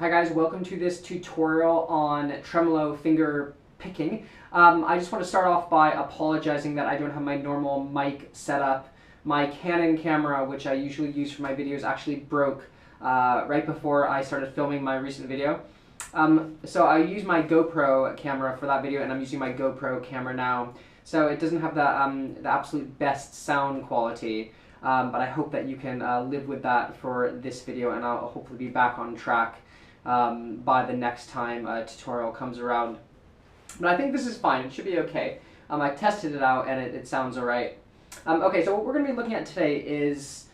Hi guys, welcome to this tutorial on tremolo finger picking. I just want to start off by apologizing that I don't have my normal mic set up. My Canon camera, which I usually use for my videos, actually broke right before I started filming my recent video. So I used my GoPro camera for that video, and I'm using my GoPro camera now. So it doesn't have the absolute best sound quality, but I hope that you can live with that for this video, and I'll hopefully be back on track by the next time a tutorial comes around. But I think this is fine. It should be okay. I tested it out and it sounds alright. Okay, so what we're going to be looking at today is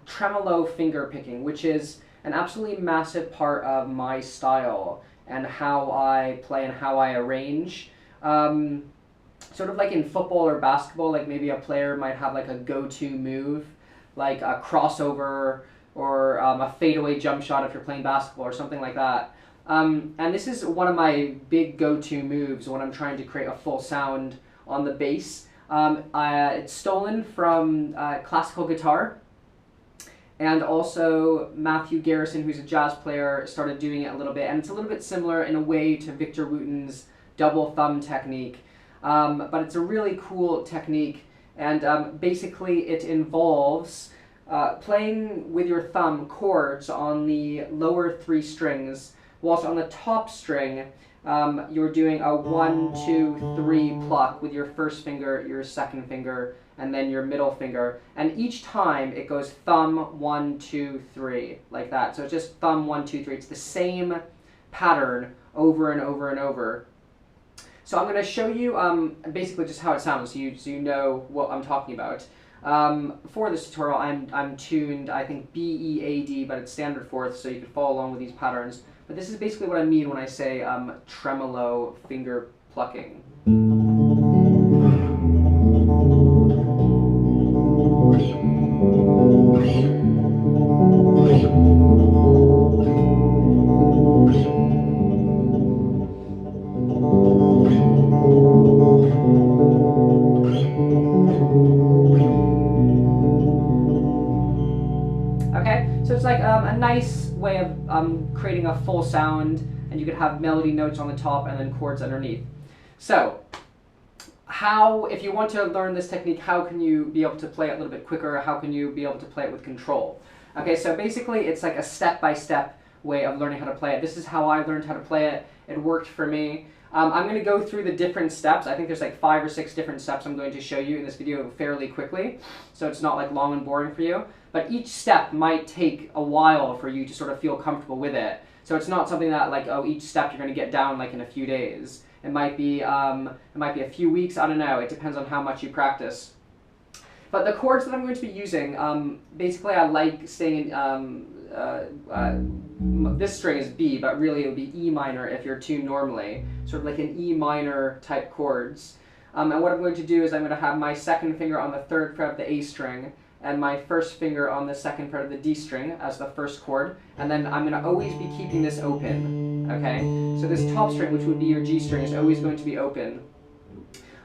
tremolo finger picking, which is an absolutely massive part of my style and how I play and how I arrange. Sort of like in football or basketball, like maybe a player might have like a go-to move, like a crossover, or a fadeaway jump shot if you're playing basketball or something like that. And this is one of my big go-to moves when I'm trying to create a full sound on the bass. It's stolen from classical guitar, and also Matthew Garrison, who's a jazz player, started doing it a little bit, and it's a little bit similar in a way to Victor Wooten's double thumb technique, but it's a really cool technique, and basically it involves playing with your thumb chords on the lower three strings, whilst on the top string you're doing a 1, 2, 3 pluck with your first finger, your second finger, and then your middle finger. And each time it goes thumb 1, 2, 3, like that. So it's just thumb 1, 2, 3. It's the same pattern over and over and over. So I'm going to show you basically just how it sounds, so you know what I'm talking about. For this tutorial, I'm tuned, I think, B, E, A, D, but it's standard fourth, so you can follow along with these patterns. But this is basically what I mean when I say tremolo finger plucking. Okay, so it's like a nice way of creating a full sound, and you could have melody notes on the top and then chords underneath. So, if you want to learn this technique, how can you be able to play it a little bit quicker? How can you be able to play it with control? Okay, so basically it's like a step-by-step way of learning how to play it. This is how I learned how to play it. It worked for me. I'm going to go through the different steps. I think there's like 5 or 6 different steps I'm going to show you in this video fairly quickly, so it's not like long and boring for you. But each step might take a while for you to sort of feel comfortable with it. So it's not something that like, oh, each step you're going to get down like in a few days. It might be a few weeks. I don't know. It depends on how much you practice. But the chords that I'm going to be using, basically I like staying in, this string is B, but really it would be E minor if you're tuned normally, sort of like an E minor type chords. And what I'm going to do is I'm going to have my second finger on the 3rd fret of the A string, and my first finger on the 2nd fret of the D string as the first chord, and then I'm going to always be keeping this open, okay? So this top string, which would be your G string, is always going to be open.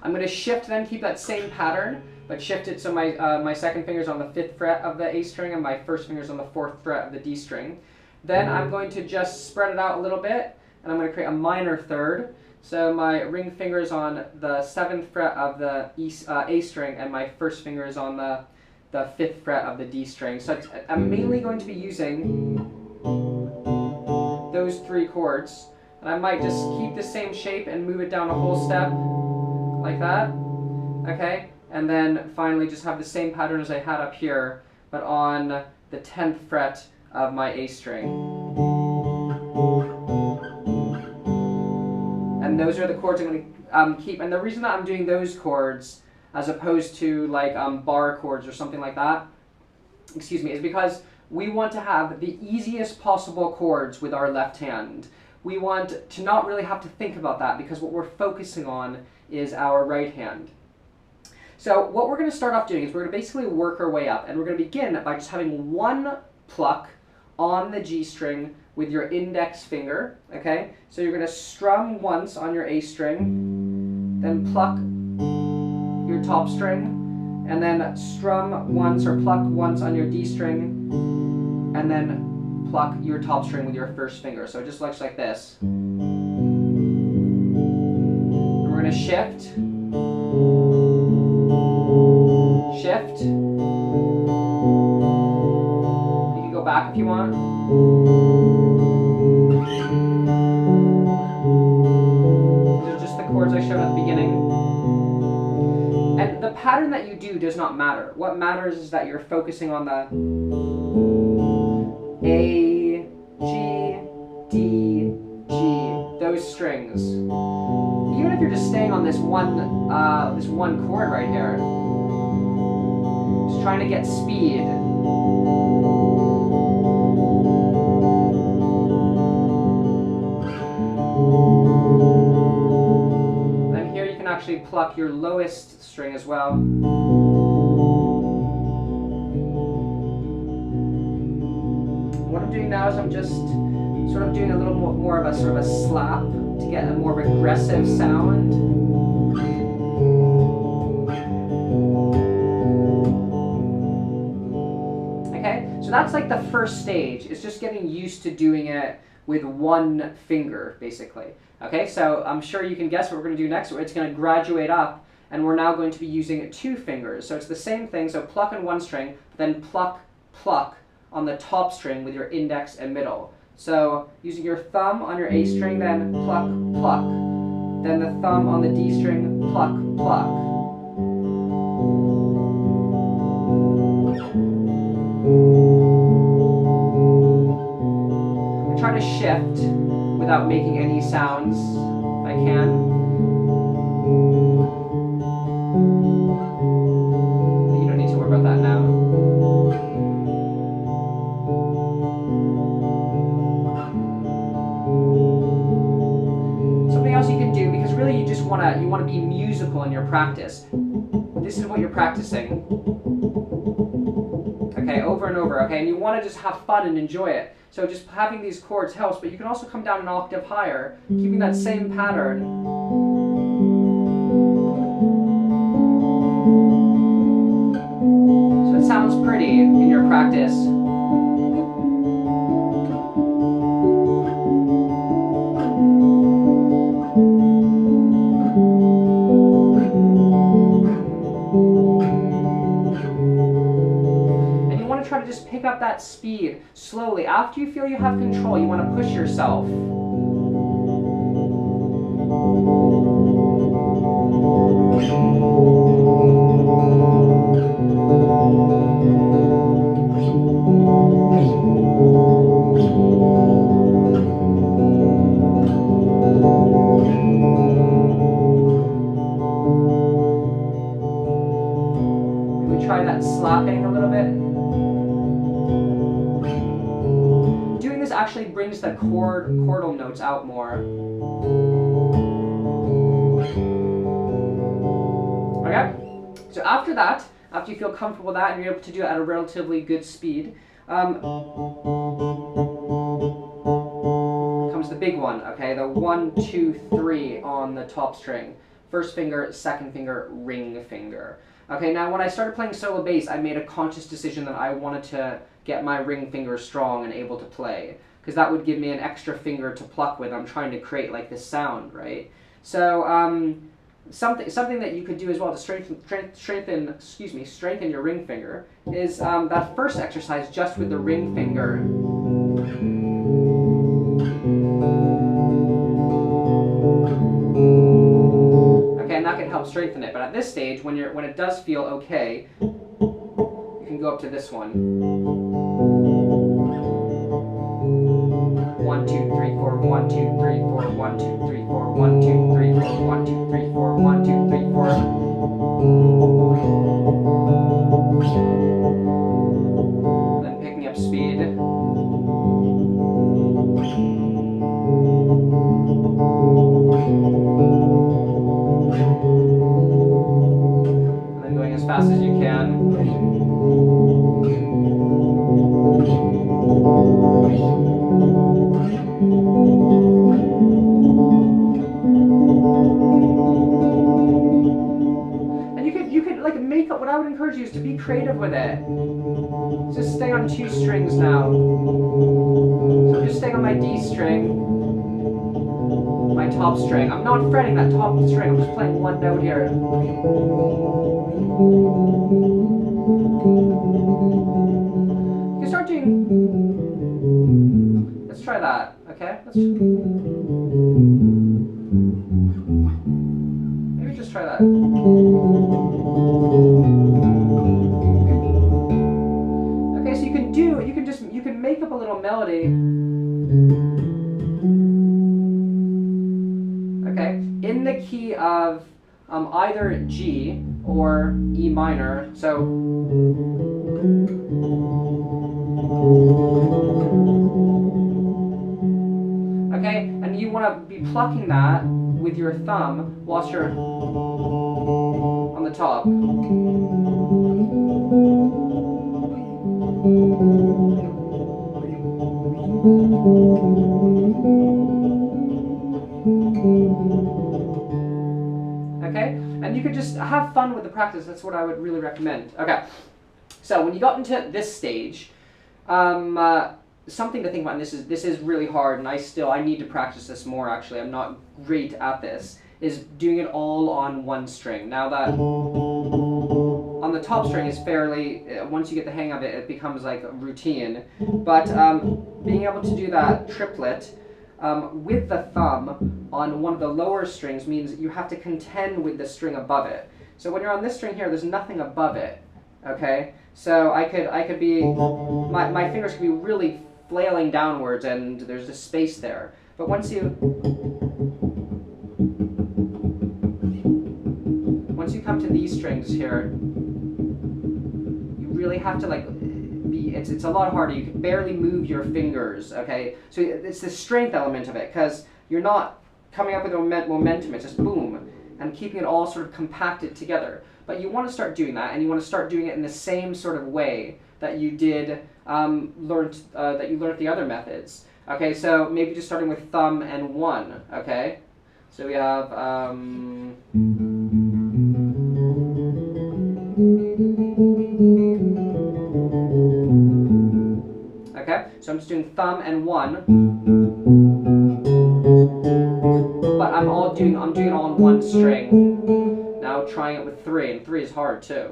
I'm going to shift then, keep that same pattern, but shift it so my second finger's on the 5th fret of the A string and my first finger's on the 4th fret of the D string. Then I'm going to just spread it out a little bit, and I'm going to create a minor third. So my ring finger is on the 7th fret of the A string, and my first finger is on the 5th fret of the D string. So I'm mainly going to be using those 3 chords, and I might just keep the same shape and move it down a whole step like that, okay? And then finally just have the same pattern as I had up here, but on the 10th fret of my A string. And those are the chords I'm going to keep. And the reason that I'm doing those chords as opposed to like bar chords or something like that, excuse me, is because we want to have the easiest possible chords with our left hand. We want to not really have to think about that, because what we're focusing on is our right hand. So what we're going to start off doing is we're going to basically work our way up, and we're going to begin by just having 1 pluck on the G string with your index finger, okay? So you're going to strum once on your A string, then pluck your top string, and then strum once or pluck once on your D string, and then pluck your top string with your first finger. So it just looks like this. And we're going to shift, shift. You can go back if you want. These are just the chords I showed at the beginning. And the pattern that you do does not matter. What matters is that you're focusing on the A, G, D, G, those strings. Even if you're just staying on this one chord right here, just trying to get speed. Then here you can actually pluck your lowest string as well. What I'm doing now is I'm just sort of doing a little more of a sort of a slap to get a more aggressive sound. Okay, so that's like the first stage. It's just getting used to doing it with one finger, basically. Okay, so I'm sure you can guess what we're going to do next. It's going to graduate up, and we're now going to be using two fingers. So it's the same thing, so pluck on one string, but then pluck, pluck on the top string with your index and middle. So using your thumb on your A string, then pluck, pluck. Then the thumb on the D string, pluck, pluck. I try to shift without making any sounds if I can. You don't need to worry about that now. Something else you can do, because really you just want to be musical in your practice. This is what you're practicing. Okay, over and over, okay? And you want to just have fun and enjoy it. So just having these chords helps, but you can also come down an octave higher, keeping that same pattern. So it sounds pretty in your practice. Try to just pick up that speed slowly. After you feel you have control, you want to push yourself. We try that slapping a little bit. Actually brings the chordal notes out more. Okay? So after that, after you feel comfortable with that and you're able to do it at a relatively good speed, comes the big one, okay? The 1, 2, 3 on the top string. First finger, second finger, ring finger. Okay, now when I started playing solo bass, I made a conscious decision that I wanted to get my ring finger strong and able to play, because that would give me an extra finger to pluck with. I'm trying to create like this sound, right? So something that you could do as well to strengthen your ring finger is that first exercise just with the ring finger. Okay, and that can help strengthen it. But at this stage, when it does feel okay, you can go up to this one. 1, 2, 3, 4, 1, 2, 3, 4, 1, 2, 3, 4, 1, 2, 3, 4, 1, 2, 3, 4, 1, 2, 3, 4. Then picking up speed. And then going as fast as you can. What I would encourage you is to be creative with it. Just stay on 2 strings now. staying on my D string, my top string. I'm not fretting that top string, I'm just playing one note here. You can start doing... Let's try that, okay? Maybe just try that. Okay, so you can make up a little melody. Okay, in the key of either G or E minor, so okay, and you want to be plucking that with your thumb whilst you're on the top. Okay, and you could just have fun with the practice. That's what I would really recommend. Okay, so when you got into this stage, something to think about, and this is really hard, and I need to practice this more. Actually, I'm not great at this. Is doing it all on one string. Now that on the top string is fairly, once you get the hang of it, it becomes like a routine. But being able to do that triplet with the thumb on one of the lower strings means you have to contend with the string above it. So when you're on this string here, there's nothing above it. Okay, so I could be, my fingers could be really flailing downwards, and there's this space there. But once you come to these strings here, you really have to it's a lot harder. You can barely move your fingers, okay? So it's the strength element of it, because you're not coming up with momentum, it's just boom, and keeping it all sort of compacted together. But you want to start doing that, and you want to start doing it in the same sort of way that you did learned the other methods. Okay, so maybe just starting with thumb and one, okay? So we have okay, so I'm just doing thumb and one, but I'm doing it all on one string. Now trying it with three, and three is hard too.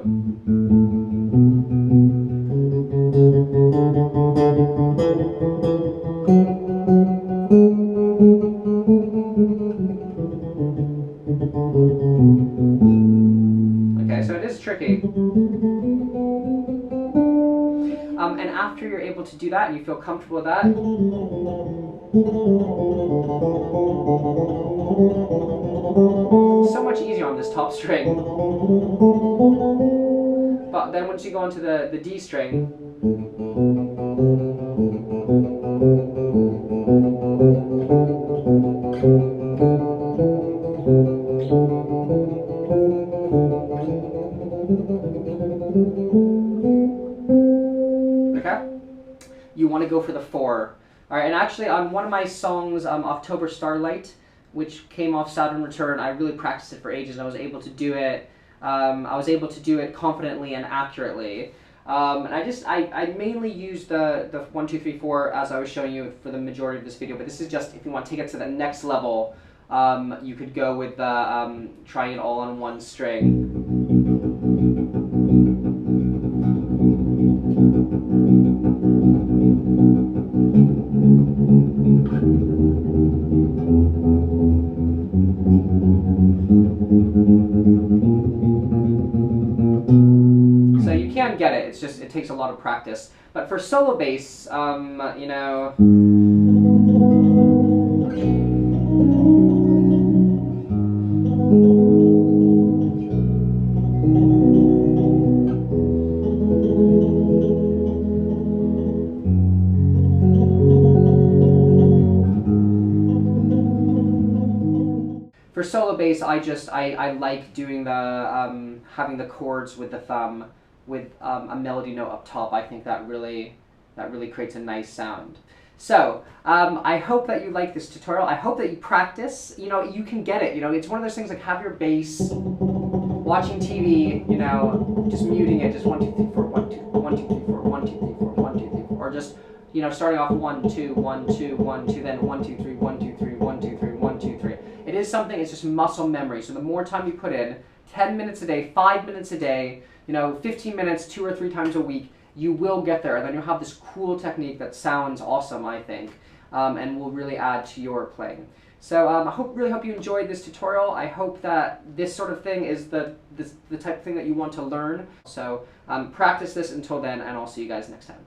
Okay, so it is tricky. And after you're able to do that and you feel comfortable with that, so much easier on this top string. But then once you go onto the D string, you want to go for the 4. All right, and actually on one of my songs, October Starlight, which came off Saturn Return, I really practiced it for ages, and I was able to do it. I was able to do it confidently and accurately. And I mainly used the 1, 2, 3, 4 as I was showing you for the majority of this video. But this is just if you want to take it to the next level. You could go with the trying it all on one string. So you can get it. It's just it takes a lot of practice. But for solo bass, you know. For solo bass, I like doing the having the chords with the thumb with a melody note up top. I think that really creates a nice sound. So I hope that you like this tutorial. I hope that you practice. You know, you can get it. You know, it's one of those things like have your bass, watching TV. You know, just muting it. Just 1, 2, 3, 4, 1, 2, 1, 2, 3, 4, 1, 2, 3, 4, 1, 2, 3, 4, or just you know, starting off 1, 2, 1, 2, 1, 2, then 1, 2, 3, 1, 2, 3, 1, 2, 3, 1, 2, 3. It is something, it's just muscle memory. So the more time you put in, 10 minutes a day, 5 minutes a day, you know, 15 minutes 2 or 3 times a week, you will get there. And then you'll have this cool technique that sounds awesome, I think, and will really add to your playing. So I really hope you enjoyed this tutorial. I hope that this sort of thing is the type of thing that you want to learn. So practice this until then, and I'll see you guys next time.